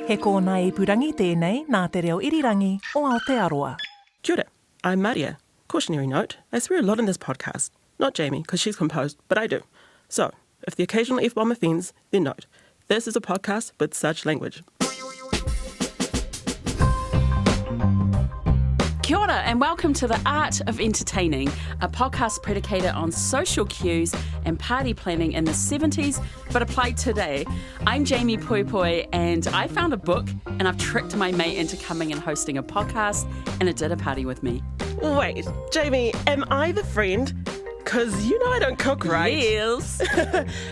He kōna ipurangi tēnei nā te reo irirangi o Aotearoa. Kia ora, I'm Maria. Cautionary note, I swear a lot in this podcast. Not Jamie, because she's composed, but I do. So, if the occasional F-bomb offends, then note. This is a podcast with such language. Kia ora and welcome to The Art of Entertaining, a podcast predicated on social cues and party planning in the 70s, but applied today. I'm Jamie Pui Pui and I found a book and I've tricked my mate into coming and hosting a podcast and a dinner party with me. Wait, Jamie, am I the friend? Because you know I don't cook, right? Yes.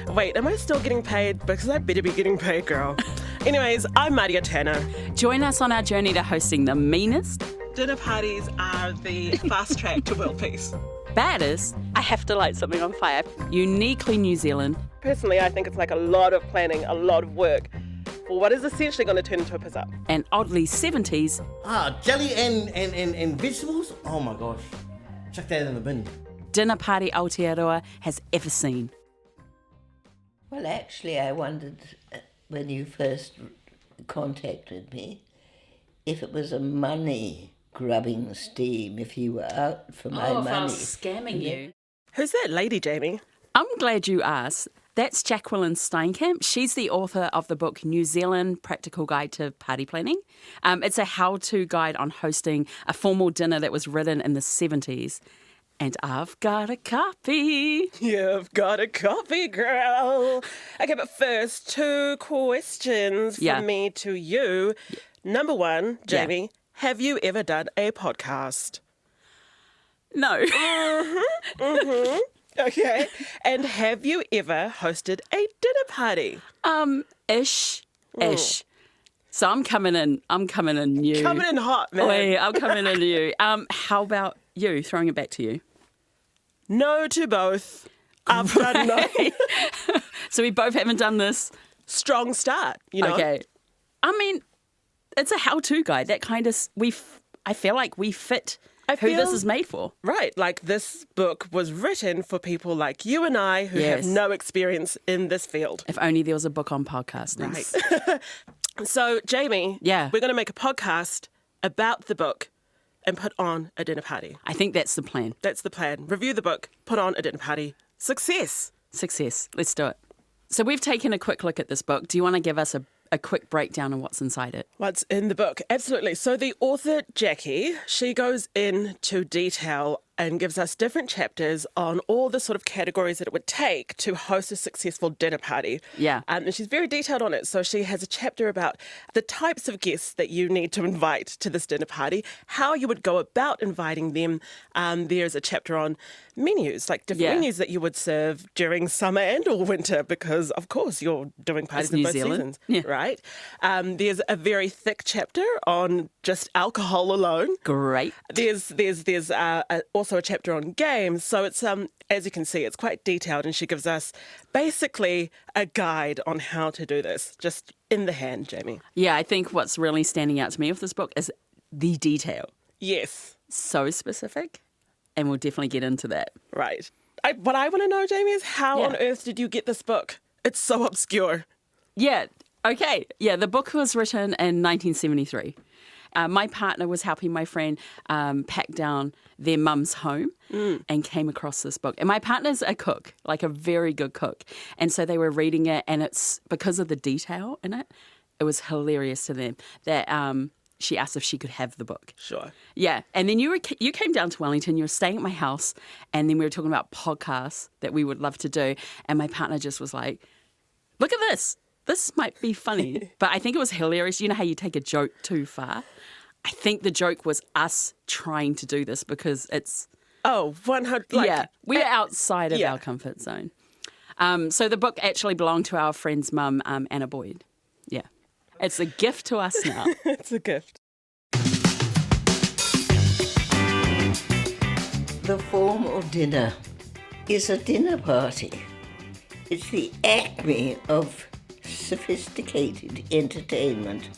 Wait, am I still getting paid? Because I better be getting paid, girl. Anyways, I'm Maria Turner. Join us on our journey to hosting the meanest, Dinner parties are the fast track to world peace. baddest, I have to light something on fire, uniquely New Zealand. Personally, I think it's like a lot of planning, a lot of work for what is essentially going to turn into a piss-up. And oddly 70s, Jelly and vegetables? Oh my gosh. Chuck that in the bin. dinner party Aotearoa has ever seen. Well, actually, I wondered when you first contacted me if it was a money-grubbing scheme, if you were out for my money. If I was scamming you. Who's that lady, Jamie? I'm glad you asked. That's Jacqueline Steinkamp. She's the author of the book New Zealand Practical Guide to Party Planning. It's a how-to guide on hosting a formal dinner that was written in the 70s. And I've got a copy. You've got a copy, girl. Okay, but first, 2 questions from me to you. Number 1, Jamie, have you ever done a podcast? No. Okay. And have you ever hosted a dinner party? Ish. So I'm coming in new. Coming in hot, man. Oi, I'm coming in new. How about you? Throwing it back to you. No to both. I've done no. So we both haven't done this. Strong start, you know? Okay. I mean, it's a how-to guide. That kind of, I feel like we fit who this is made for. Right, like this book was written for people like you and I who have Yes. no experience in this field. If only there was a book on podcasting. Right. So, Jamie, Yeah. we're going to make a podcast about the book and put on a dinner party. I think that's the plan. That's the plan. Review the book, put on a dinner party. Success. Success. Let's do it. So we've taken a quick look at this book. Do you want to give us a quick breakdown of what's inside it? What's in the book? Absolutely. So the author, Jackie, she goes into detail and gives us different chapters on all the sort of categories that it would take to host a successful dinner party. Yeah. And she's very detailed on it. So she has a chapter about the types of guests that you need to invite to this dinner party, how you would go about inviting them. There's a chapter on menus, like different menus that you would serve during summer and or winter, because of course you're doing parties It's in New both Zealand. seasons, right? There's a very thick chapter on just alcohol alone. Great. There's also a chapter on games. So it's as you can see, it's quite detailed, and she gives us basically a guide on how to do this, just in the hand, Jamie. Yeah, I think what's really standing out to me with this book is the detail. Yes, So specific, and we'll definitely get into that. right. What I want to know, Jamie, is how on earth did you get this book? It's so obscure. Yeah, okay. Yeah, the book was written in 1973. My partner was helping my friend pack down their mum's home and came across this book. And my partner's a cook, like a very good cook. And so they were reading it, and it's because of the detail in it, it was hilarious to them that she asked if she could have the book. Sure. Yeah. And then you came down to Wellington, you were staying at my house, and then we were talking about podcasts that we would love to do. And my partner just was like, look at this. This might be funny. But I think it was hilarious. You know how you take a joke too far? I think the joke was us trying to do this because it's... Oh, 100. Like, yeah, we're outside of our comfort zone. So the book actually belonged to our friend's mum, Anna Boyd. Yeah. It's a gift to us now. It's a gift. The formal dinner is a dinner party. It's the acme of sophisticated entertainment.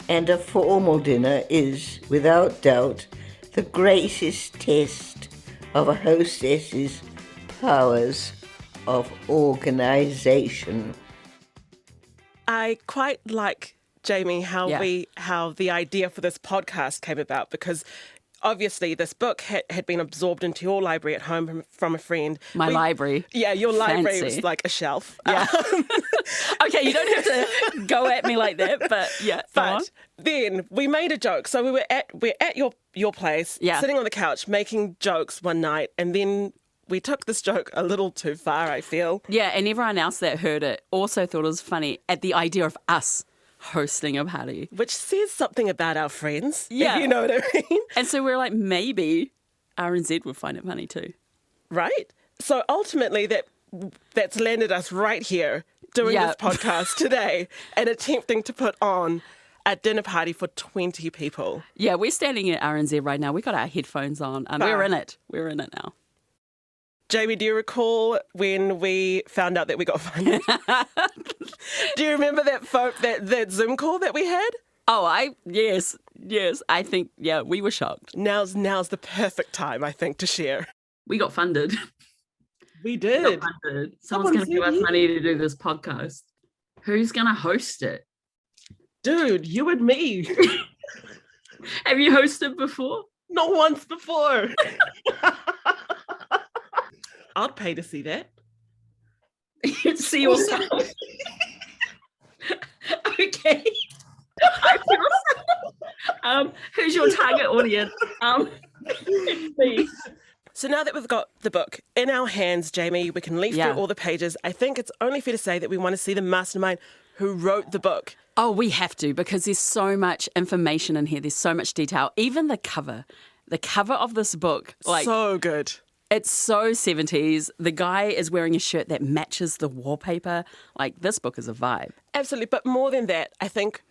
And a formal dinner is, without doubt, the greatest test of a hostess's powers of organisation. I quite like Jamie, how the idea for this podcast came about, because obviously this book had been absorbed into your library at home from a friend. My library. Yeah, your library Fancy. was like a shelf. Yeah. Okay, you don't have to go at me like that, but yeah. go on. But then we made a joke. So we're at your place, sitting on the couch, making jokes one night, and then we took this joke a little too far, I feel. Yeah, and everyone else that heard it also thought it was funny at the idea of us hosting a party. Which says something about our friends, Yeah. if you know what I mean. And so we're like, maybe RNZ would find it funny too. Right? So ultimately that's landed us right here doing this podcast today and attempting to put on a dinner party for 20 people. Yeah, we're standing at RNZ right now. We got our headphones on and we're in it. We're in it now. Jamie, do you recall when we found out that we got funded? Do you remember that Zoom call that we had? Oh, yes. I think, we were shocked. Now's the perfect time, I think, to share. We got funded. We did. Someone's going to give us money to do this podcast. Who's going to host it? Dude, you and me. Have you hosted before? Not once before. I'd pay to see that. You'd see yourself. Okay. Who's your target audience? So now that we've got the book in our hands, Jamie, we can leaf through all the pages. I think it's only fair to say that we want to see the mastermind who wrote the book. Oh, we have to, because there's so much information in here. There's so much detail. Even the cover of this book, like, so good. It's so 70s. The guy is wearing a shirt that matches the wallpaper. Like, this book is a vibe. Absolutely. But more than that, I think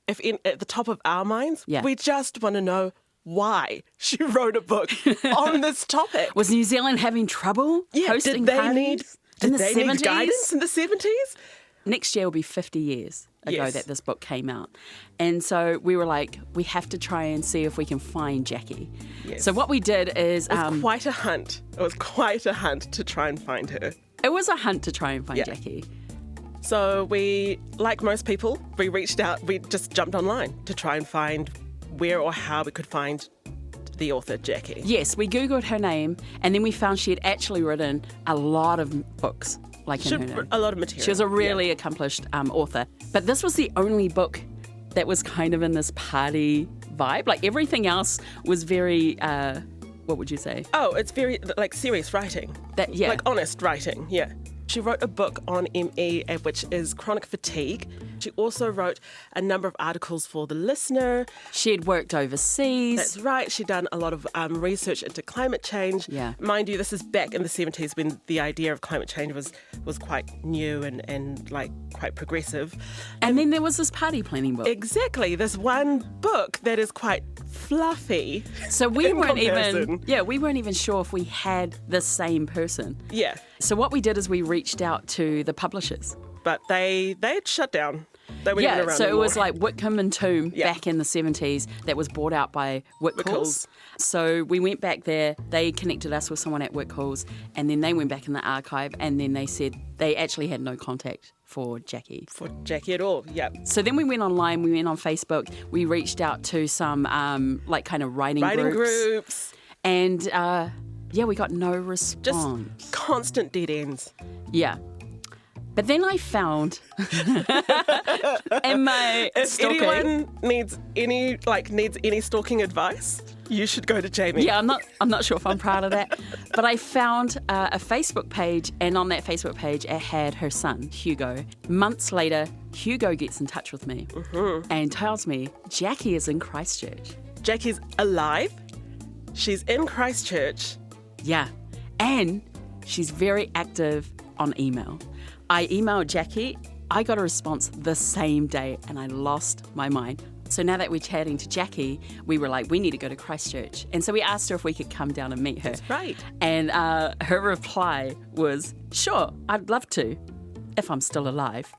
at the top of our minds, we just want to know why she wrote a book on this topic. Was New Zealand having trouble hosting parties in the 70s? Need guidance in the 70s? Next year will be 50 years ago that this book came out. And so we were like, we have to try and see if we can find Jackie. Yes. So what we did is... It was quite a hunt. It was quite a hunt to try and find her. It was a hunt to try and find Jackie. So we, like most people, we reached out, we just jumped online to try and find where or how we could find the author, Jackie. Yes, we Googled her name, and then we found she had actually written a lot of books. Like in her name. A lot of material. She was a really accomplished author. But this was the only book that was kind of in this party vibe. Like, everything else was very, what would you say? Oh, it's very, like, serious writing. Like, honest writing, yeah. She wrote a book on ME, which is chronic fatigue. She also wrote a number of articles for The Listener. She had worked overseas. That's right. She'd done a lot of research into climate change. Yeah. Mind you, this is back in the 70s when the idea of climate change was quite new and like quite progressive. And then there was this party planning book. Exactly. This one book that is quite fluffy. So we weren't comparison. we weren't even sure if we had the same person. Yeah. So what we did is we reached out to the publishers. But they had shut down. They weren't even around so anymore. it was like Whitcomb and Tomb back in the 70s that was bought out by Whitcoulls. So we went back there, they connected us with someone at Whitcoulls, and then they went back in the archive, and then they said they actually had no contact for Jackie. For Jackie at all, yeah. So then we went online, we went on Facebook, we reached out to some like kind of writing groups. And we got no response. Just constant dead ends. Yeah. But then I found in my stalking. If anyone needs any stalking advice, you should go to Jamie. Yeah, I'm not sure if I'm proud of that. But I found a Facebook page, and on that Facebook page it had her son, Hugo. Months later, Hugo gets in touch with me and tells me Jackie is in Christchurch. Jackie's alive. She's in Christchurch. Yeah. And she's very active on email. I emailed Jackie. I got a response the same day, and I lost my mind. So now that we're chatting to Jackie, we were like, we need to go to Christchurch. And so we asked her if we could come down and meet her. That's right. And her reply was, sure, I'd love to, if I'm still alive.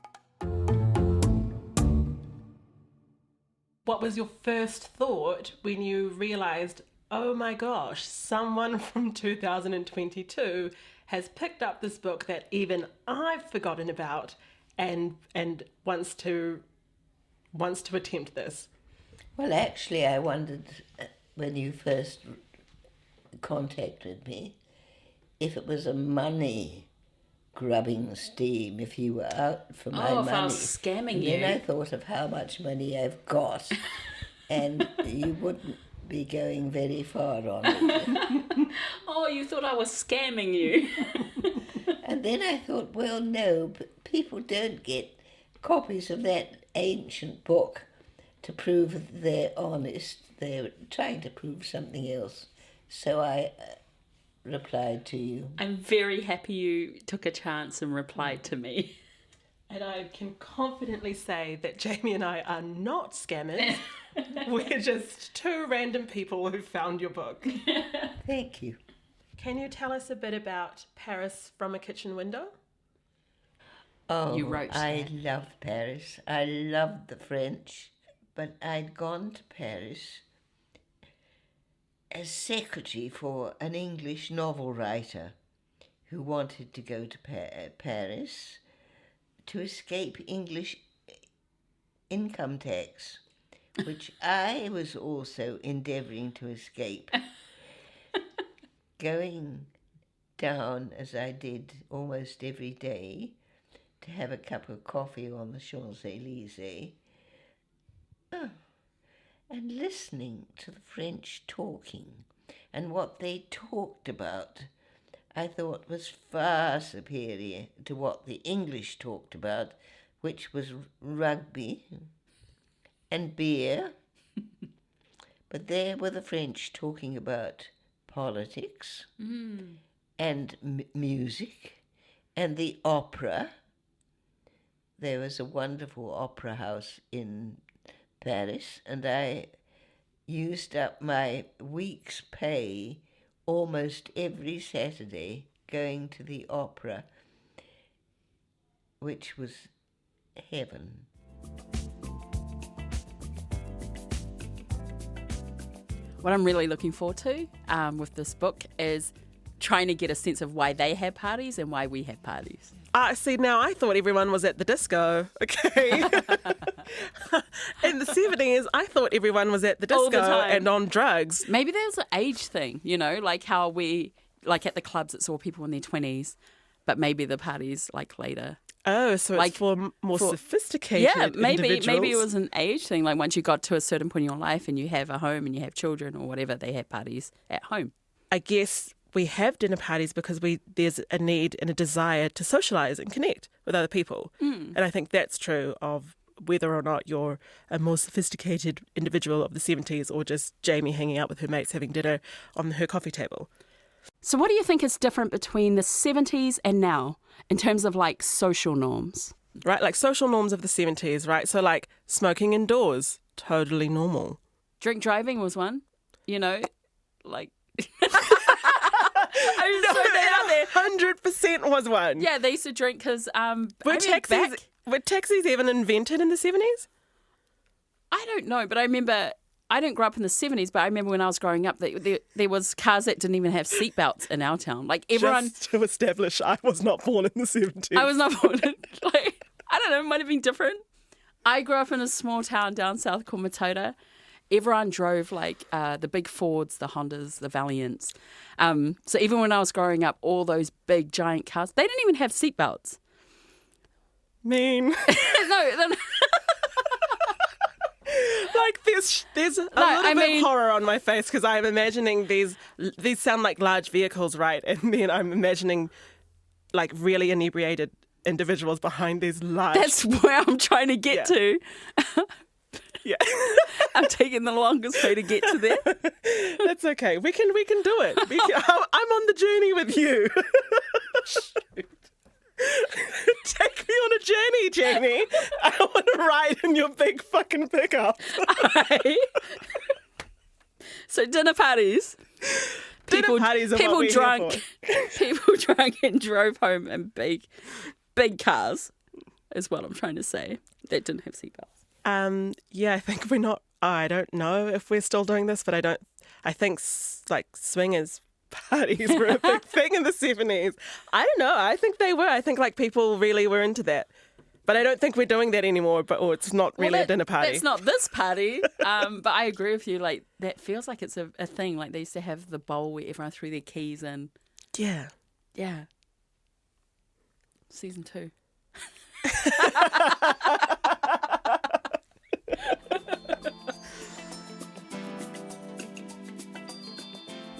What was your first thought when you realised, oh my gosh, someone from 2022 has picked up this book that even I've forgotten about and wants to wants to attempt this? Well, actually, I wondered when you first contacted me if it was a money grubbing scheme, if you were out for my money. if I was scamming and you. Then I thought of how much money I've got, and you wouldn't be going very far on it. Oh, you thought I was scamming you. And then I thought, well, no, but people don't get copies of that ancient book to prove they're honest. They're trying to prove something else. So I replied to you. I'm very happy you took a chance and replied to me. And I can confidently say that Jamie and I are not scammers. We're just two random people who found your book. Thank you. Can you tell us a bit about Paris from a kitchen window? Oh, You wrote I that. loved Paris. I loved the French. But I'd gone to Paris as secretary for an English novel writer who wanted to go to Paris to escape English income tax, which I was also endeavouring to escape. Going down, as I did almost every day, to have a cup of coffee on the Champs-Élysées, and listening to the French talking, and what they talked about, I thought was far superior to what the English talked about, which was rugby and beer. But there were the French talking about politics and music and the opera. There was a wonderful opera house in Paris, and I used up my week's pay almost every Saturday going to the opera, which was heaven. What I'm really looking forward to with this book is trying to get a sense of why they have parties and why we have parties. See, now I thought everyone was at the disco, okay? In the 70s, I thought everyone was at the All the disco time. and on drugs. Maybe there's an age thing, you know, like how we, like at the clubs, it's all people in their 20s, but maybe the parties like later. Oh, so Like, it's for more sophisticated maybe individuals. it was an age thing. Like once you got to a certain point in your life and you have a home and you have children or whatever, they have parties at home. I guess we have dinner parties because there's a need and a desire to socialise and connect with other people. And I think that's true of whether or not you're a more sophisticated individual of the 70s or just Jamie hanging out with her mates having dinner on her coffee table. So what do you think is different between the 70s and now in terms of like social norms? Right, like social norms of the 70s, right? So like smoking indoors, totally normal. Drink driving was one, you know, like... No, that 100% was one. Yeah, they used to drink because... Were taxis even invented in the 70s? I don't know, but I remember... I didn't grow up in the 70s, but I remember when I was growing up, there was cars that didn't even have seatbelts in our town. Like everyone... Just to establish, I was not born in the 70s. I was not born in... Like, I don't know, it might have been different. I grew up in a small town down south called Matota. Everyone drove like the big Fords, the Hondas, the Valiants. So even when I was growing up, all those big giant cars, they didn't even have seatbelts. Mean. No, Like there's a little bit of horror on my face because I'm imagining these sound like large vehicles, right? And then I'm imagining like really inebriated individuals behind these large... that's where I'm trying to get to. Yeah. I'm taking the longest way to get to there. That's okay. We can do it. I'm on the journey with you. Take me on a journey, Jamie. I want to ride in your big fucking pickup. So dinner parties. Dinner parties are what we're here for. People drunk and drove home in big cars, is what I'm trying to say. That didn't have seatbelts. Yeah, I think we're not. I don't know if we're still doing this, but I think like swingers parties were a big thing in the 70s. I don't know. I think they were. I think like people really were into that. But I don't think we're doing that anymore, or it's not really a dinner party. It's not this party. But I agree with you. Like, that feels like it's a thing. Like, they used to have the bowl where everyone threw their keys in. Yeah. Yeah. Season 2.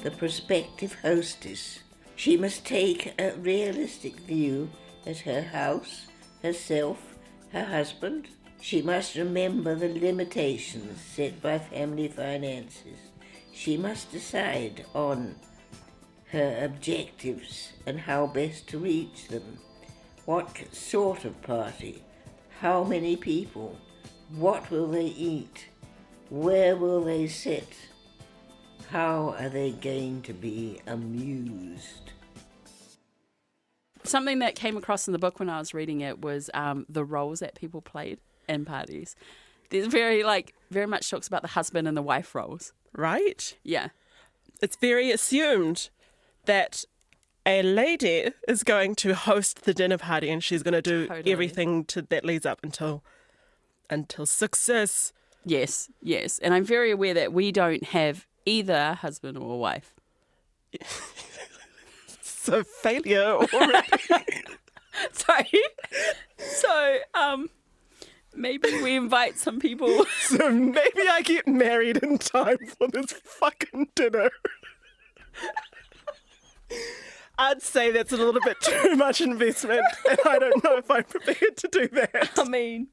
The prospective hostess. She must take a realistic view at her house, herself, her husband. She must remember the limitations set by family finances. She must decide on her objectives and how best to reach them. What sort of party? How many people? What will they eat? Where will they sit? How are they going to be amused? Something that came across in the book when I was reading it was the roles that people played in parties. There's very much talks about the husband and the wife roles. Right? Yeah. It's very assumed that a lady is going to host the dinner party and she's going to do everything that leads up until success. Yes, yes. And I'm very aware that we don't have either a husband or a wife. So failure already. Sorry. So, maybe we invite some people. So maybe I get married in time for this fucking dinner. I'd say that's a little bit too much investment, and I don't know if I'm prepared to do that. I mean,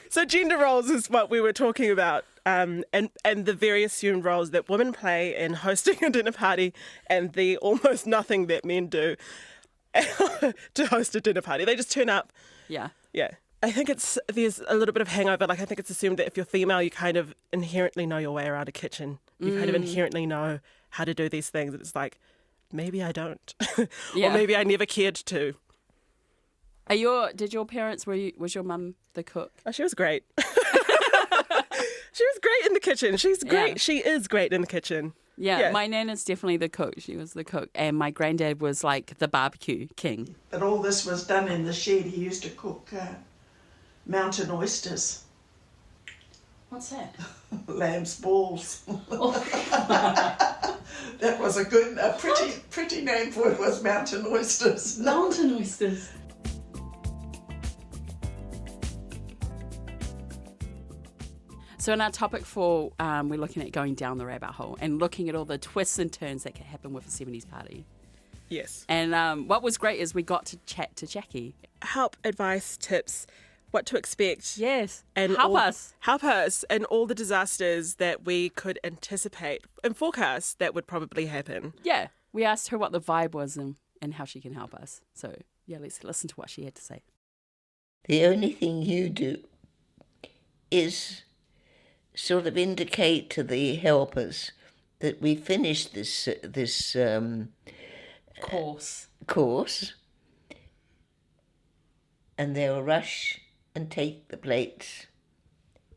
so gender roles is what we were talking about, and the very assumed roles that women play in hosting a dinner party, and the almost nothing that men do to host a dinner party. They just turn up. yeah. Yeah. I think there's a little bit of hangover. Like, I think it's assumed that if you're female, you kind of inherently know your way around a kitchen. You kind of inherently know how to do these things. It's like, maybe I don't. Yeah. Or maybe I never cared to. Did your parents, was your mum the cook? Oh, she was great. She was great in the kitchen. She's great. Yeah. She is great in the kitchen. Yeah, my nana's definitely the cook. She was the cook. And my granddad was like the barbecue king. But all this was done in the shed. He used to cook mountain oysters. What's that? Lamb's balls. That was a pretty name for it, was mountain oysters. Mountain oysters. So in our topic for, we're looking at going down the rabbit hole and looking at all the twists and turns that can happen with a 70s party. Yes. And what was great is we got to chat to Jackie. Help, advice, tips, what to expect. Yes. And help us. Help us and all the disasters that we could anticipate and forecast that would probably happen. Yeah. We asked her what the vibe was and how she can help us. So, yeah, let's listen to what she had to say. The only thing you do is sort of indicate to the helpers that we finished this course, and they'll rush and take the plates,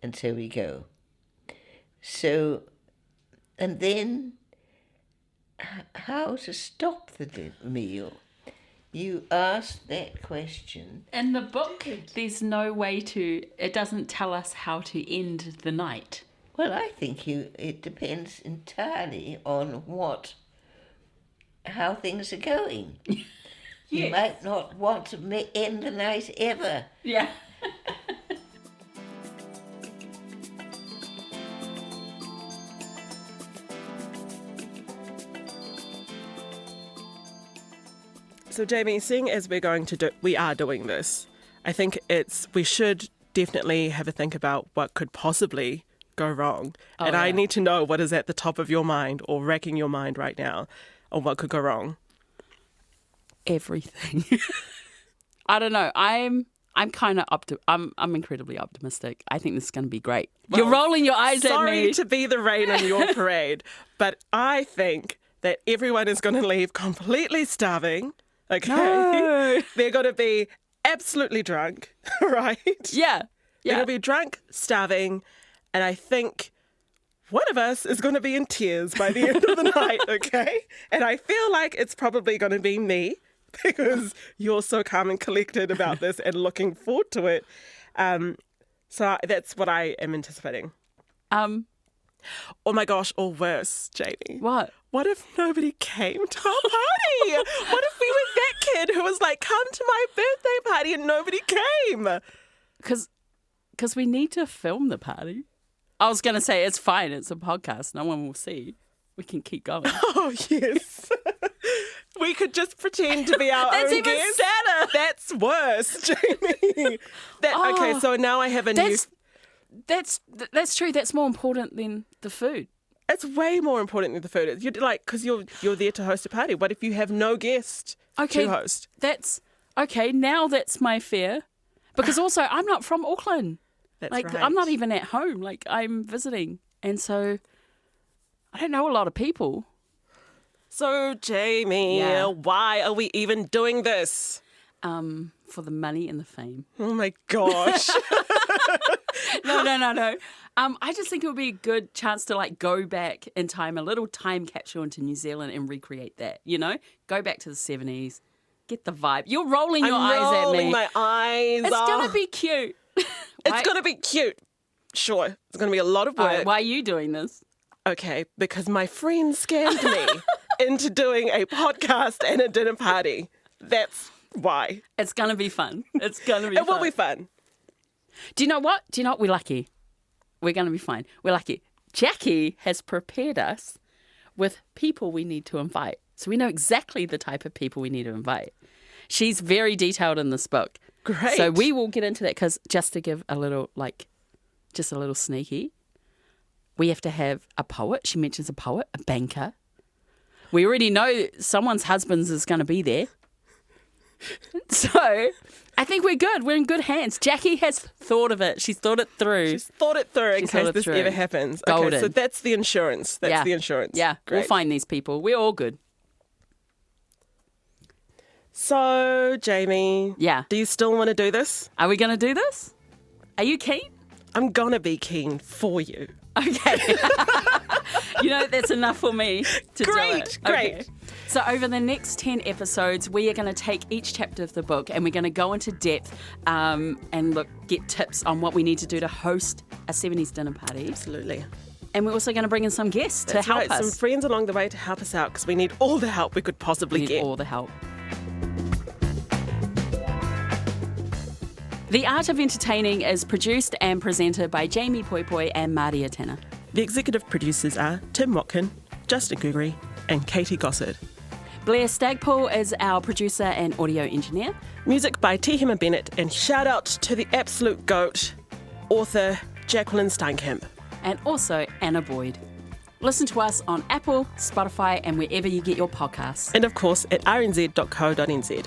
and so we go. So, and then how to stop the meal? You asked that question. In the book, there's no way it doesn't tell us how to end the night. Well, I think it depends entirely on how things are going. You might not want to end the night ever. Yeah. So, Jamie, seeing as we are doing this, I think we should definitely have a think about what could possibly go wrong. I need to know what is at the top of your mind or racking your mind right now on what could go wrong. Everything. I don't know. I'm kind of I'm incredibly optimistic. I think this is going to be great. Well, you're rolling your eyes at me. Sorry to be the rain on your parade, but I think that everyone is going to leave completely starving. Okay. No. They're going to be absolutely drunk, right? Yeah. They're going to be drunk, starving, and I think one of us is going to be in tears by the end of the night, okay? And I feel like it's probably going to be me because you're so calm and collected about this and looking forward to it. So that's what I am anticipating. Oh my gosh, or worse, Jamie. What? What if nobody came to our party? What if we were that kid who was like, come to my birthday party and nobody came? Because we need to film the party. I was going to say, it's fine. It's a podcast. No one will see. We can keep going. Oh, yes. We could just pretend to be our That's own even guests. sadder. That's worse, Jamie. Okay, so now I have a new... That's true. That's more important than the food. It's way more important than the food. You're like, because you're there to host a party. What if you have no guest to host? That's okay. Now that's my fear, because also I'm not from Auckland. That's like right. I'm not even at home. Like I'm visiting, and so I don't know a lot of people. So Jamie, Yeah. why are we even doing this? For the money and the fame. Oh my gosh. No. I just think it would be a good chance to like go back in time, a little time capsule into New Zealand and recreate that, you know? Go back to the 70s, get the vibe. You're rolling your eyes at rolling me. my eyes. It's going to be cute. It's going to be cute. Sure. It's going to be a lot of All work. right, why are you doing this? Okay, because my friend scammed me into doing a podcast and a dinner party. That's why. It's going to be fun. It's going to be It fun. will be fun. Do you know what? We're lucky. We're going to be fine. We're lucky. Jackie has prepared us with people we need to invite. So we know exactly the type of people we need to invite. She's very detailed in this book. Great. So we will get into that because just to give a little, just a little sneaky, we have to have a poet. She mentions a poet, a banker. We already know someone's husband is going to be there. So I think we're good. We're in good hands. Jackie has thought of it. She's thought it through. She's thought it through in She's thought case it this through. ever happens. Golden. Okay, so that's the insurance. That's the insurance. Yeah, Great. we'll find these people. We're all good. So, Jamie. Yeah. Do you still want to do this? Are we going to do this? Are you keen? I'm going to be keen for you. Okay. That's enough for me to do it. Great. Okay. So over the next 10 episodes, we are going to take each chapter of the book and we're going to go into depth and get tips on what we need to do to host a 70s dinner party. Absolutely. And we're also going to bring in some guests That's to help right. us. Some friends along the way to help us out because we need all the help we could possibly We need get. all the help. The Art of Entertaining is produced and presented by Jamie Poipoi and Maria Tanner. The executive producers are Tim Watkin, Justin Gregory, and Katie Gossard. Blair Stagpool is our producer and audio engineer. Music by Tehima Bennett, and shout out to the absolute goat, author Jacqueline Steinkamp. And also Anna Boyd. Listen to us on Apple, Spotify, and wherever you get your podcasts. And of course at rnz.co.nz.